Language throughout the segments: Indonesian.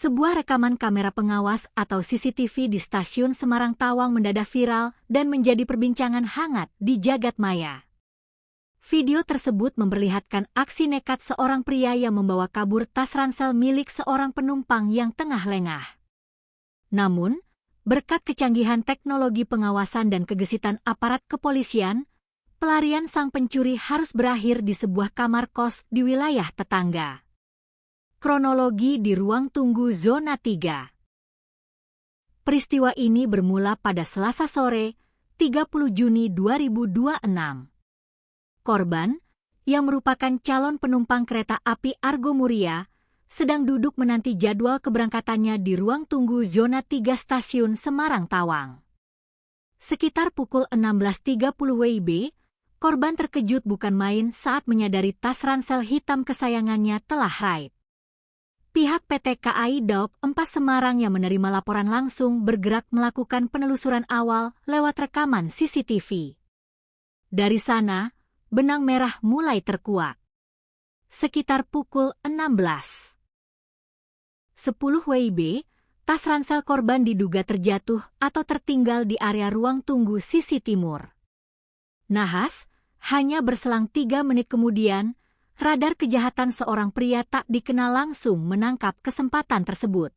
Sebuah rekaman kamera pengawas atau CCTV di stasiun Semarang Tawang mendadak viral dan menjadi perbincangan hangat di jagat maya. Video tersebut memperlihatkan aksi nekat seorang pria yang membawa kabur tas ransel milik seorang penumpang yang tengah lengah. Namun, berkat kecanggihan teknologi pengawasan dan kegesitan aparat kepolisian, pelarian sang pencuri harus berakhir di sebuah kamar kos di wilayah tetangga. Kronologi di ruang tunggu zona 3. Peristiwa ini bermula pada Selasa sore, 30 Juni 2026. Korban, yang merupakan calon penumpang kereta api Argo Muria, sedang duduk menanti jadwal keberangkatannya di ruang tunggu zona 3 stasiun Semarang Tawang. Sekitar pukul 16.30 WIB, korban terkejut bukan main saat menyadari tas ransel hitam kesayangannya telah raib. Pihak PT KAI Daob 4 Semarang yang menerima laporan langsung bergerak melakukan penelusuran awal lewat rekaman CCTV. Dari sana, benang merah mulai terkuak. Sekitar pukul 16.10 WIB, tas ransel korban diduga terjatuh atau tertinggal di area ruang tunggu sisi timur. Nahas, hanya berselang 3 menit kemudian, radar kejahatan seorang pria tak dikenal langsung menangkap kesempatan tersebut.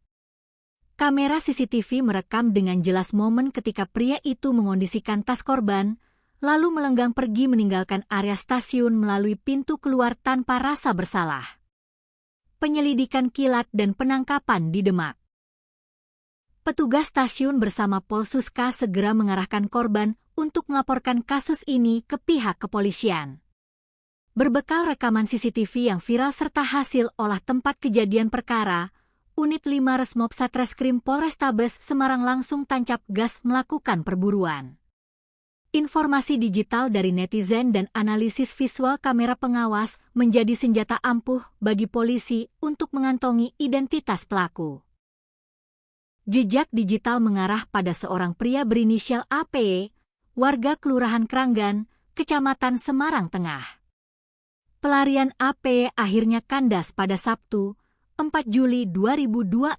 Kamera CCTV merekam dengan jelas momen ketika pria itu mengondisikan tas korban, lalu melenggang pergi meninggalkan area stasiun melalui pintu keluar tanpa rasa bersalah. Penyelidikan kilat dan penangkapan di Demak. Petugas stasiun bersama Polsuska segera mengarahkan korban untuk melaporkan kasus ini ke pihak kepolisian. Berbekal rekaman CCTV yang viral serta hasil olah tempat kejadian perkara, Unit 5 Resmob Satreskrim Polrestabes Semarang langsung tancap gas melakukan perburuan. Informasi digital dari netizen dan analisis visual kamera pengawas menjadi senjata ampuh bagi polisi untuk mengantongi identitas pelaku. Jejak digital mengarah pada seorang pria berinisial AP, warga Kelurahan Kranggan, Kecamatan Semarang Tengah. Pelarian AP akhirnya kandas pada Sabtu, 4 Juli 2026.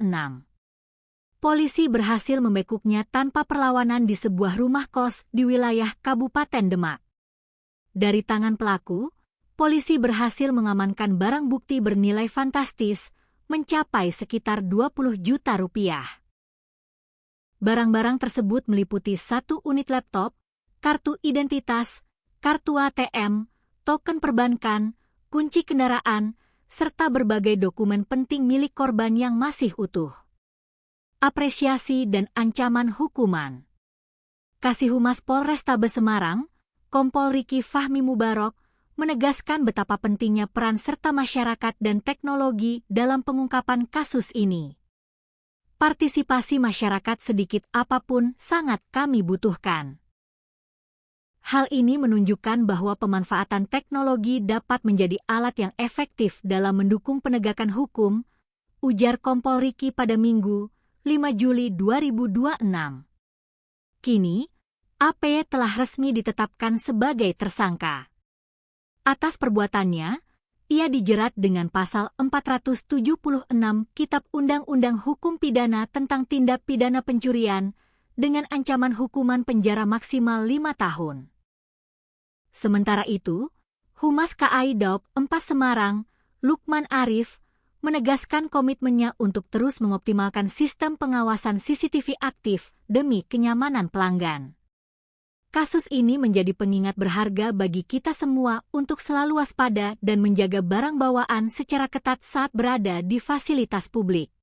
Polisi berhasil membekuknya tanpa perlawanan di sebuah rumah kos di wilayah Kabupaten Demak. Dari tangan pelaku, polisi berhasil mengamankan barang bukti bernilai fantastis, mencapai sekitar 20 juta rupiah. Barang-barang tersebut meliputi 1 unit laptop, kartu identitas, kartu ATM, token perbankan, kunci kendaraan, serta berbagai dokumen penting milik korban yang masih utuh. Apresiasi dan ancaman hukuman. Kasih-Humas Polrestabes Semarang, Kompol Riki Fahmi Mubarok, menegaskan betapa pentingnya peran serta masyarakat dan teknologi dalam pengungkapan kasus ini. Partisipasi masyarakat sedikit apapun sangat kami butuhkan. Hal ini menunjukkan bahwa pemanfaatan teknologi dapat menjadi alat yang efektif dalam mendukung penegakan hukum, ujar Kompol Riki pada Minggu, 5 Juli 2026. Kini, AP telah resmi ditetapkan sebagai tersangka. Atas perbuatannya, ia dijerat dengan pasal 476 Kitab Undang-Undang Hukum Pidana tentang tindak pidana pencurian dengan ancaman hukuman penjara maksimal 5 tahun. Sementara itu, Humas KAI Daob 4 Semarang, Lukman Arif, menegaskan komitmennya untuk terus mengoptimalkan sistem pengawasan CCTV aktif demi kenyamanan pelanggan. Kasus ini menjadi pengingat berharga bagi kita semua untuk selalu waspada dan menjaga barang bawaan secara ketat saat berada di fasilitas publik.